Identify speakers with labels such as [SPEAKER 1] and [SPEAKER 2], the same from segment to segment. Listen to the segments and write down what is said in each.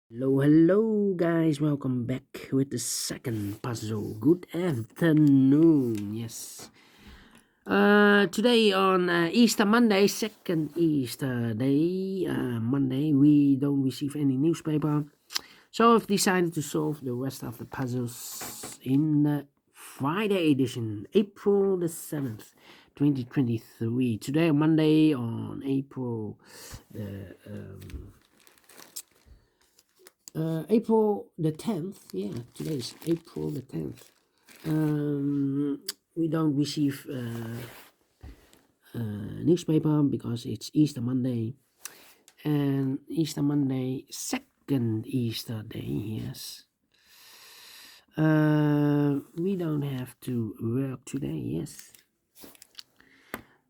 [SPEAKER 1] Hello guys, welcome back with the second puzzle. Good afternoon. Yes. Today on Easter Monday, second Easter day, Monday, we don't receive any newspaper. So I've decided to solve the rest of the puzzles in the Friday edition, April the 7th, 2023. Today, Monday, on April the 10th. Yeah, today is April the 10th. We don't receive newspaper because it's Easter Monday. And Easter Monday, second Easter day, yes. We don't have to work today, yes.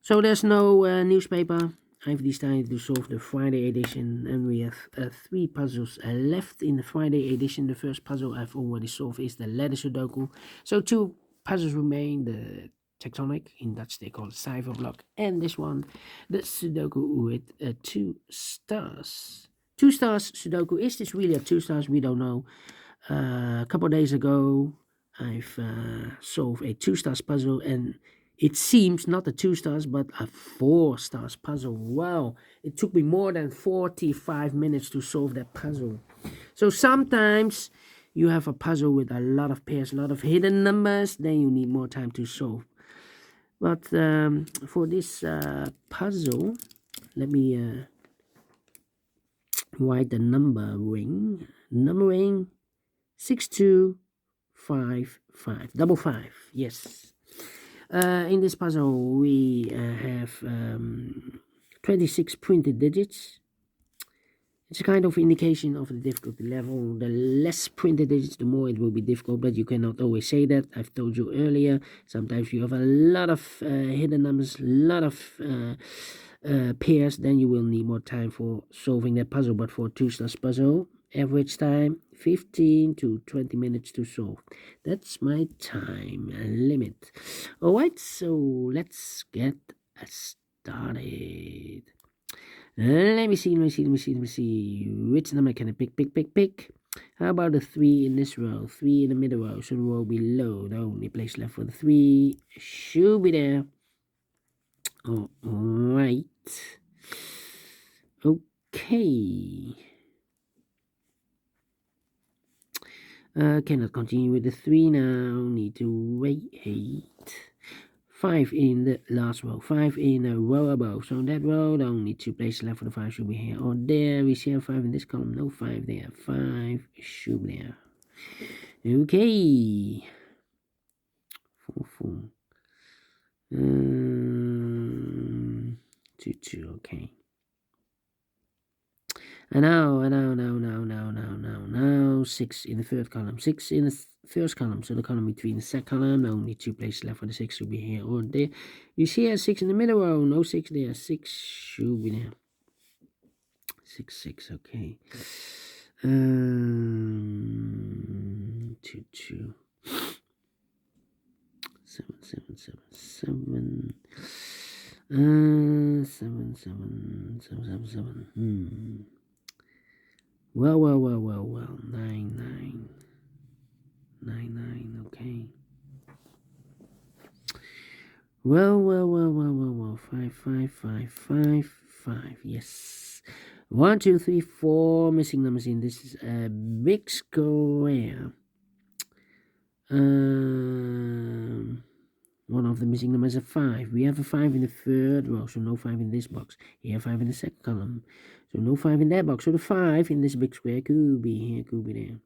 [SPEAKER 1] So there's no newspaper. I've decided to solve the Friday edition, and we have three puzzles left in the Friday edition. The first puzzle I've already solved is the letter Sudoku. So two puzzles remain: the tectonic, in Dutch they call it cipher block, and this one, the Sudoku with two stars. Two stars Sudoku. Is this really a two stars? We don't know. A couple of days ago, I've solved a two stars puzzle, and it seems not a two stars but a four stars puzzle. Wow, it took me more than 45 minutes to solve that puzzle. So sometimes you have a puzzle with a lot of pairs, a lot of hidden numbers, then you need more time to solve. But for this puzzle, let me write the numbering. Numbering 6255, double five, yes. In this puzzle, we have 26 printed digits. It's a kind of indication of the difficulty level. The less printed digits, the more it will be difficult, but you cannot always say that. I've told you earlier, sometimes you have a lot of hidden numbers, a lot of pairs, then you will need more time for solving that puzzle. But for a two-stars puzzle, average time 15 to 20 minutes to solve. That's my time limit. Alright, so let's get started. Let me see. Which number can I pick? How about the 3 in this row? 3 in the middle row. So the row below, the only place left for the 3 should be there. Alright. Okay. Cannot continue with the 3 now. Need to wait. 5 in the last row, 5 in a row above. So that row, the only two places left for the 5 should be here or there. We see a 5 in this column, no 5 there. 5 should be there. Okay. 4. 2, 2, okay. And now, 6 in the third column, 6 in the first column, so the column between the second column, only two places left for the 6 should be here or there. You see a 6 in the middle row, no 6 there, 6 should be there. 6, okay. 2, 2. 7, 7, 7, 7. 7, 7, 7, 7, 7. Well. 9, 9, okay. Well. 5. Yes. 1, 2, 3, 4 missing numbers in this is a big square. One of the missing numbers is a 5. We have a 5 in the third row, so no 5 in this box. Here, 5 in the second column, so no 5 in that box. So the 5 in this big square could be here, could be there.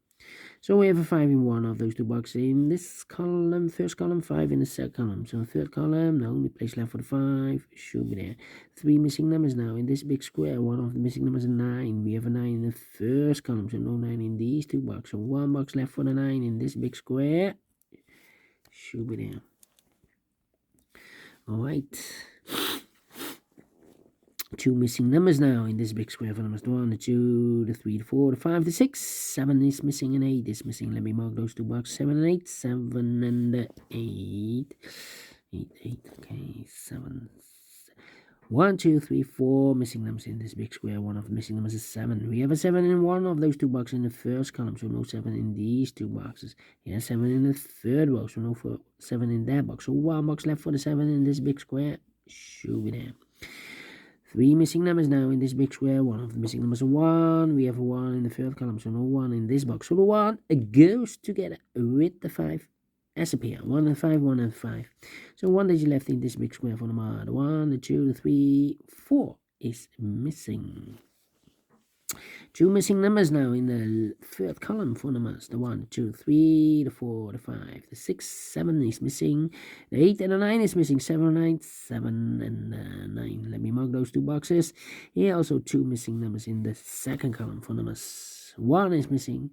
[SPEAKER 1] So we have a 5 in one of those two boxes. In this column, first column, 5 in the second column. So third column, the only place left for the 5 should be there. 3 missing numbers now. In this big square, one of the missing numbers is 9. We have a 9 in the first column, so no 9 in these two boxes. So one box left for the 9 in this big square should be there. Alright. 2 missing numbers now in this big square for numbers 1, the 2, the 3, the 4, the 5, the 6. 7 is missing and 8 is missing. Let me mark those two boxes. 7 and 8. 7 and 8. 8, okay. 7. 1, 2, 3, 4 missing numbers in this big square. One of the missing numbers is 7. We have a 7 in one of those two boxes in the first column, so no 7 in these two boxes. Yeah, 7 in the third row, so no 7 in that box. So one box left for the 7 in this big square. Should be there. 3 missing numbers now in this big square. One of the missing numbers is 1. We have a 1 in the third column, so no 1 in this box. So the 1 goes together with the 5 as a pair. 1 and 5, 1 and 5. So 1 digit left in this big square for the number. The 1, the 2, the 3, 4 is missing. 2 missing numbers now in the third column for numbers. The 1, the 2, 3, the 4, the 5, the 6, 7 is missing. The 8 and the 9 is missing. 7, 9, 7 and 9. Let me mark those two boxes. Here also 2 missing numbers in the second column for numbers. 1 is missing.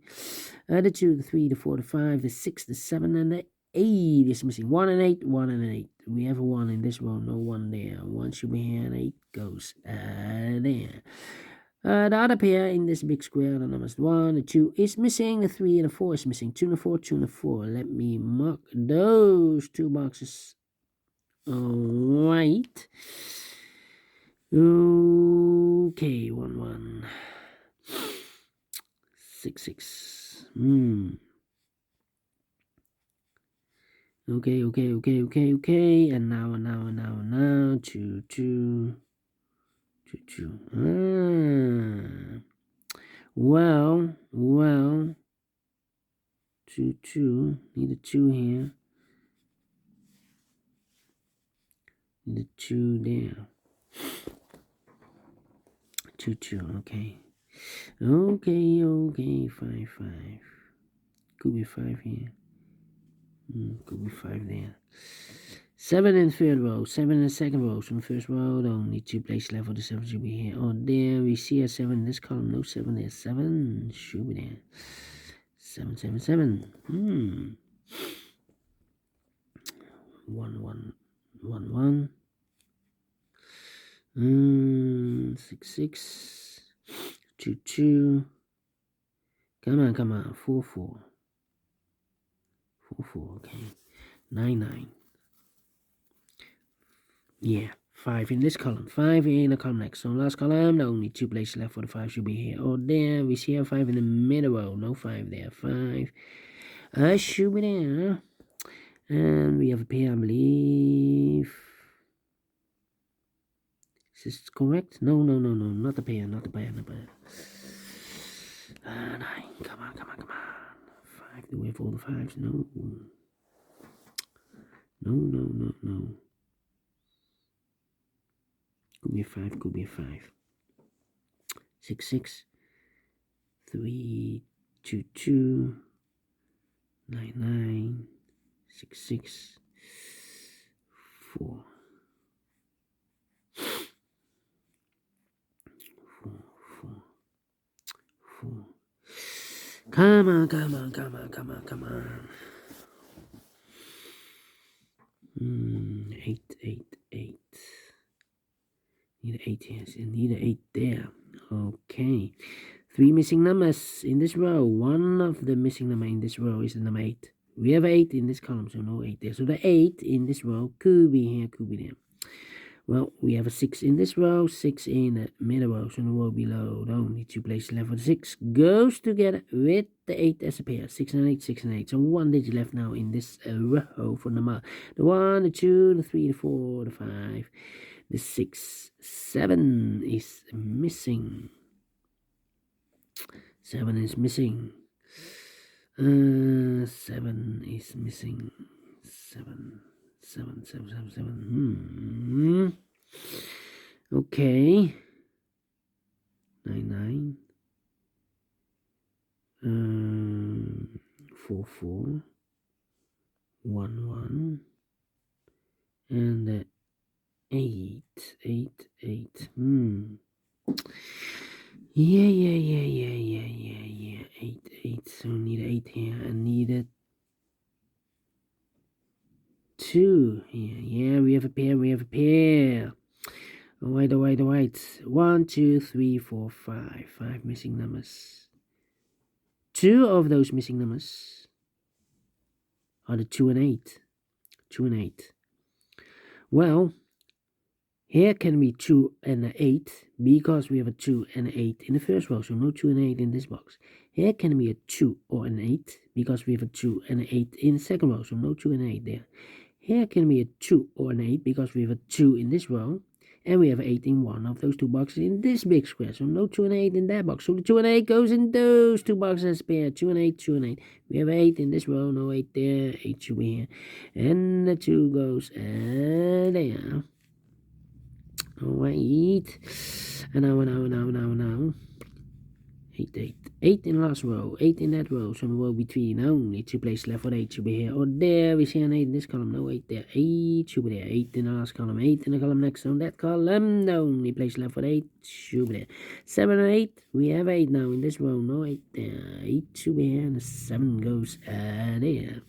[SPEAKER 1] The 2, the 3, the 4, the 5, the 6, the 7 and the 8 is missing. 1 and 8, 1 and 8. We have a 1 in this row, no 1 there. 1 should be here and 8 goes there. The other pair in this big square, the numbers 1, the 2 is missing, the 3 and the 4 is missing. 2 and the 4, 2 and the 4. Let me mark those two boxes. Alright. Okay, 1, 1. 6, 6. Okay. And now. 2, 2. 2, 2. Well. 2, 2. Need a 2 here. Need a 2 there. 2, 2. Okay. 5, 5. Could be 5 here. Could be 5 there. 7 in the third row, 7 in the second row. So in the first row, the only 2 places left for the 7 should be here. Oh, there we see a 7 in this column. No 7 there. 7 should be there. 7, 7, 7. 1, 1, 1, 1. 6, 6. 2, 2. Come on. 4, 4. 4, 4. Okay. 9, 9. Yeah, 5 in this column, 5 in the column next. So last column, the only 2 places left for the 5 should be here. Oh, there, we see a 5 in the middle row. No 5 there. 5 should be there. And we have a pair, I believe. Is this correct? No, not the pair, not the pair. 9, come on. 5, do we have all the 5s? No. Could be a 5. 6, 6. 3, 2, 2. 9, 9. 6, 6. 4. 4. Come on. 8, 8, 8. Need an 8 here. So need an 8 there. Okay. 3 missing numbers in this row. One of the missing number in this row is the number 8. We have 8 in this column, so no 8 there. So the 8 in this row could be here, could be there. Well, we have a 6 in this row, 6 in the middle row, so the row below, the only 2 places left for the 6 goes together with the 8 as a pair. 6 and 8, 6 and 8. So 1 digit left now in this row for number. The 1, the 2, the 3, the 4, the 5, the 6, 7 is missing. 7 is missing. 7 is missing. 7. 7. Okay. 9, 9. 4, 4. 1, 1. And 8. 8. Yeah. 8. So need 8 here. I need a 2 here. Yeah, we have a pair. Alright. 1, 2, 3, 4, 5. 5 missing numbers. 2 of those missing numbers are the 2 and 8. 2 and 8. Well, Here can be 2 and an 8 because we have a 2 and an 8 in the first row, so no 2 and 8 in this box. Here can be a 2 or an 8 because we have a 2 and an 8 in the second row, so no 2 and 8 there. Here can be a 2 or an 8 because we have a 2 in this row, and we have 8 in one of those two boxes in this big square, so no 2 and 8 in that box. So the 2 and 8 goes in those two boxes as a pair, 2 and 8, 2 and 8. We have 8 in this row, no 8 there, 8 should be here. And the 2 goes there. Alright. And now. 8 in last row, 8 in that row, so the row between only 2 places left for 8 should be here. Or there, we see an 8 in this column, no 8 there, 8 should be there, 8 in the last column, 8 in the column next on that column, the only place left for 8 should be there. 7 and 8, we have 8 now in this row, no 8 there, 8 should be here, and the 7 goes there.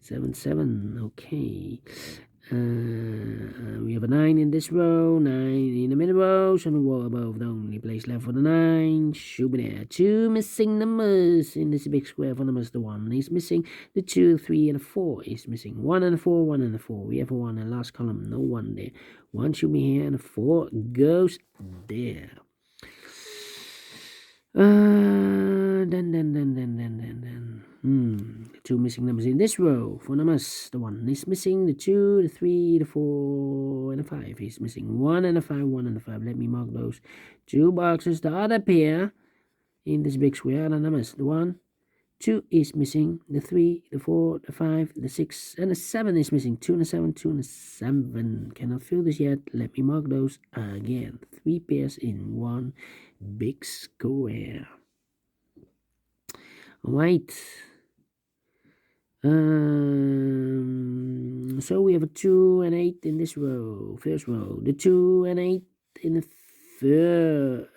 [SPEAKER 1] 7, 7, okay. We have a 9 in this row, 9 in the middle row, so the row above, the only place left for the 9 should be there. 2 missing numbers in this big square for numbers. The 1 is missing, the 2, 3, and the 4 is missing. 1 and the 4, 1 and the 4. We have a 1 in the last column, no 1 there. 1 should be here, and the 4 goes there. Two missing numbers in this row for numbers. The 1 is missing, the 2, the 3, the 4, and the 5 is missing. 1 and the 5, 1 and the 5. Let me mark those two boxes. The other pair in this big square, the numbers. The 1, 2 is missing, the 3, the 4, the 5, the 6, and the 7 is missing. 2 and the 7, 2 and the 7. Cannot fill this yet. Let me mark those again. 3 pairs in one big square. Alright. So we have a 2 and 8 in this row, first row. The 2 and 8 in the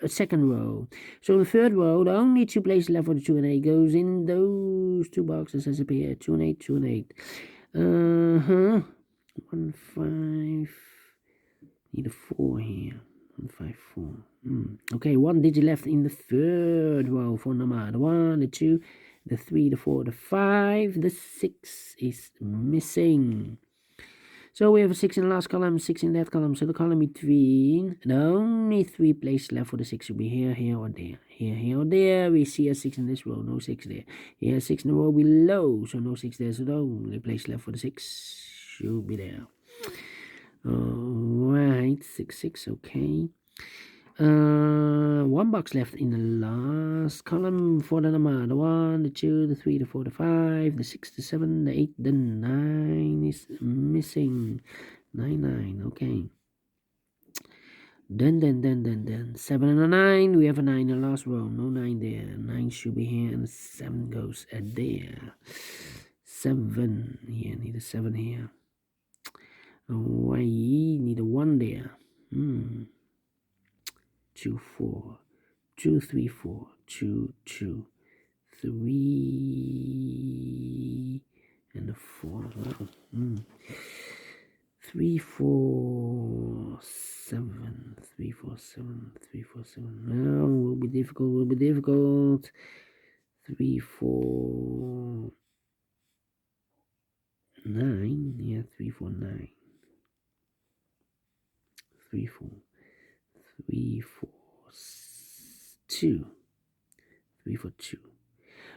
[SPEAKER 1] second row. So in the third row, the only 2 places left for the 2 and 8 goes in those two boxes as a pair. 2 and 8, 2 and 8. 1, 5. Need a 4 here. 1, 5, 4. Okay, 1 digit left in the third row for number. The 1, the 2, the 3, the 4, the 5, the 6 is missing. So we have a 6 in the last column, 6 in that column. So the column between, the only 3 places left for the 6 will be here, here, or there. Here, here, or there. We see a 6 in this row, no 6 there. Here, 6 in the row below, so no 6 there. So the only place left for the 6 should be there. Alright, 6, 6, okay. 1 box left in the last column for the number. The 1, the 2, the 3, the 4, the 5, the 6, the 7, the 8, the 9 is missing. 9, 9, okay. Then 7 and a 9. We have a 9 in the last row. No 9 there. 9 should be here, and the 7 goes there. 7 here. Need a 7 here. Why need a 1 there? 2, 4, 2, 3, 4, 2, 2, 3, and a 4 as well. 3, 4, 7, 3, 4, 7, 3, 4, 7. No, will be difficult. 3, 4, 9. Yeah, 3, 4, 9. 3, 4. 3, 4, 2. 3, 4, 2.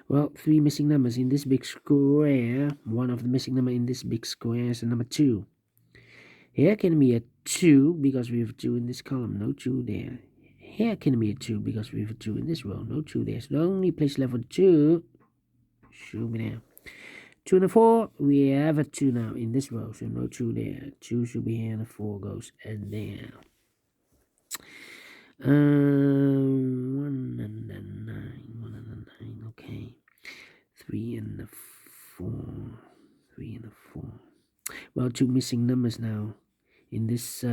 [SPEAKER 1] Well, 3 missing numbers in this big square. One of the missing number in this big square is the number 2. Here can be a 2 because we have a 2 in this column. No 2 there. Here can be a 2 because we have a 2 in this row. No 2 there. So the only place left for 2 should be there. 2 and a 4. We have a 2 now in this row. So no 2 there. 2 should be here, and the 4 goes there. 1 and the 9, 1 and the 9, okay. 3 and the 4, 3 and the 4. Well, 2 missing numbers now in this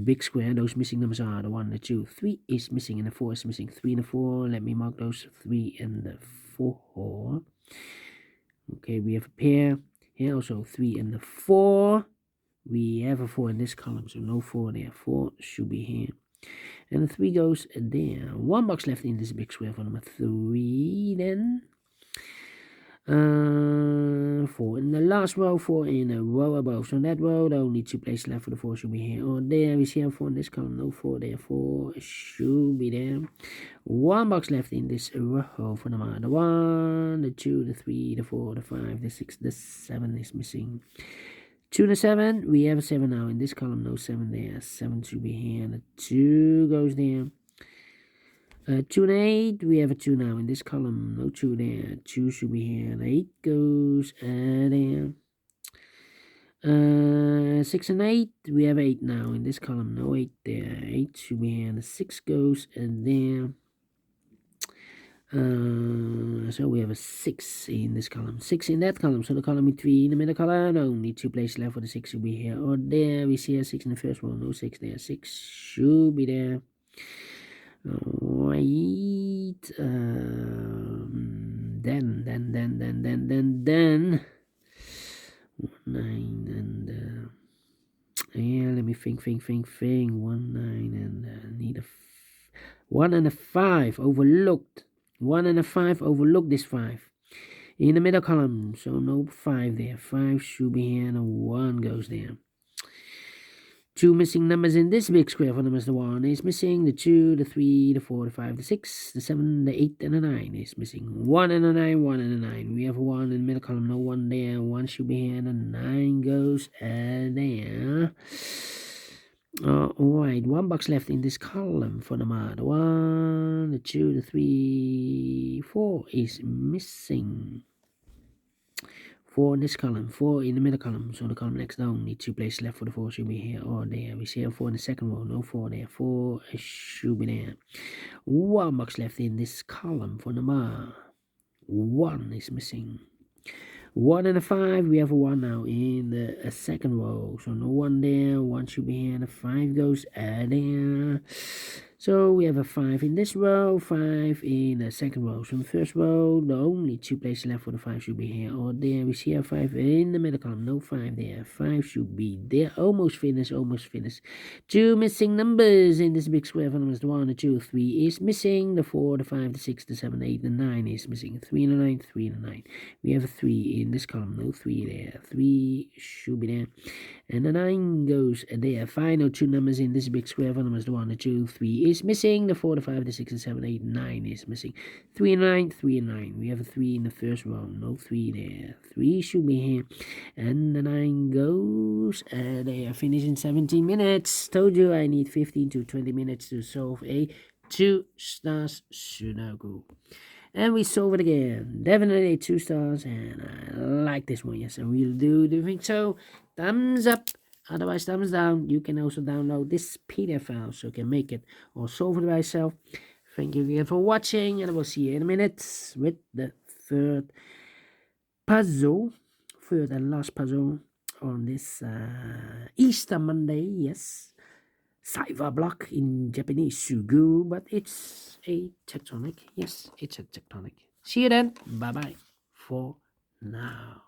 [SPEAKER 1] big square. Those missing numbers are the 1, the 2, 3 is missing, and the 4 is missing. 3 and the 4. Let me mark those 3 and the 4. Okay, we have a pair here also. 3 and the 4. We have a 4 in this column, so no 4 there. 4 should be here. And the 3 goes there. 1 box left in this big square for number 3 then. 4 in the last last row, 4 in a row above. So that row, the only 2 places left for the 4 should be here or there. We see a 4 in this column, no 4 there, 4 should be there. 1 box left in this row for the 1, the 2, the 3, the 4, the 5, the 6, the 7 is missing. 2 and a 7, we have a 7 now in this column, no 7 there, 7 should be here, the 2 goes there. 2 and 8, we have a 2 now in this column, no 2 there, 2 should be here, the 8 goes there. 6 and 8, we have 8 now in this column, no 8 there, 8 should be here, the 6 goes there. So we have a 6 in this column, 6 in that column, so the column with 3 in the middle column, only 2 places left for the 6 should be here or there. We see a 6 in the first row, no 6 there, 6 should be there. Right, then 9 and yeah, let me think. 1 9 and need a 1 and a 5 overlooked. 1 and a 5 overlooked this 5 in the middle column, so no 5 there. 5 should be here and a 1 goes there. 2 missing numbers in this big square for the Mr. 1 is missing. The 2, the 3, the 4, the 5, the 6, the 7, the 8, and the 9 is missing. 1 and a 9, 1 and a 9. We have a 1 in the middle column, no 1 there. 1 should be here, and a 9 goes there. Alright, 1 box left in this column for the 1, the 2, the 3, 4 is missing. 4 in this column, 4 in the middle column, so the column next down, need 2 places left for the 4 should be here or there. We see a 4 in the second row, no 4 there, 4 should be there. 1 box left in this column for number 1 is missing. 1 and a 5, we have a 1 now in the second row, so no 1 there, 1 should be here, and a 5 goes there. So we have a 5 in this row, 5 in the second row. So in the first row, the only 2 places left for the 5 should be here or there. We see a 5 in the middle column, no 5 there. 5 should be there. Almost finished. 2 missing numbers in this big square for numbers. The 1, the 2, 3 is missing. The 4, the 5, the 6, the 7, the 8, the 9 is missing. 3 and a 9, 3 and a 9. We have a 3 in this column, no 3 there. 3 should be there. And the 9 goes there. Final 2 numbers in this big square for numbers. The 1, the 2, 3 is missing. The 4, the 5, the 6, the 7, 8, 9 is missing. 3 and 9, 3 and 9. We have a 3 in the first row. No 3 there. 3 should be here. And the 9 goes there. Finish in 17 minutes. Told you I need 15 to 20 minutes to solve a 2 stars Sudoku. And we solve it again. Definitely 2 stars. And I like this one. Yes, I really do. Do you think so? Thumbs up. Otherwise, thumbs down. You can also download this PDF file so you can make it or solve it by yourself. Thank you again for watching, and I will see you in a minute with the third and last puzzle on this Easter Monday. Yes, Cyber block in Japanese, Sugu, but it's a tectonic. Yes, it's a tectonic. See you then. Bye bye for now.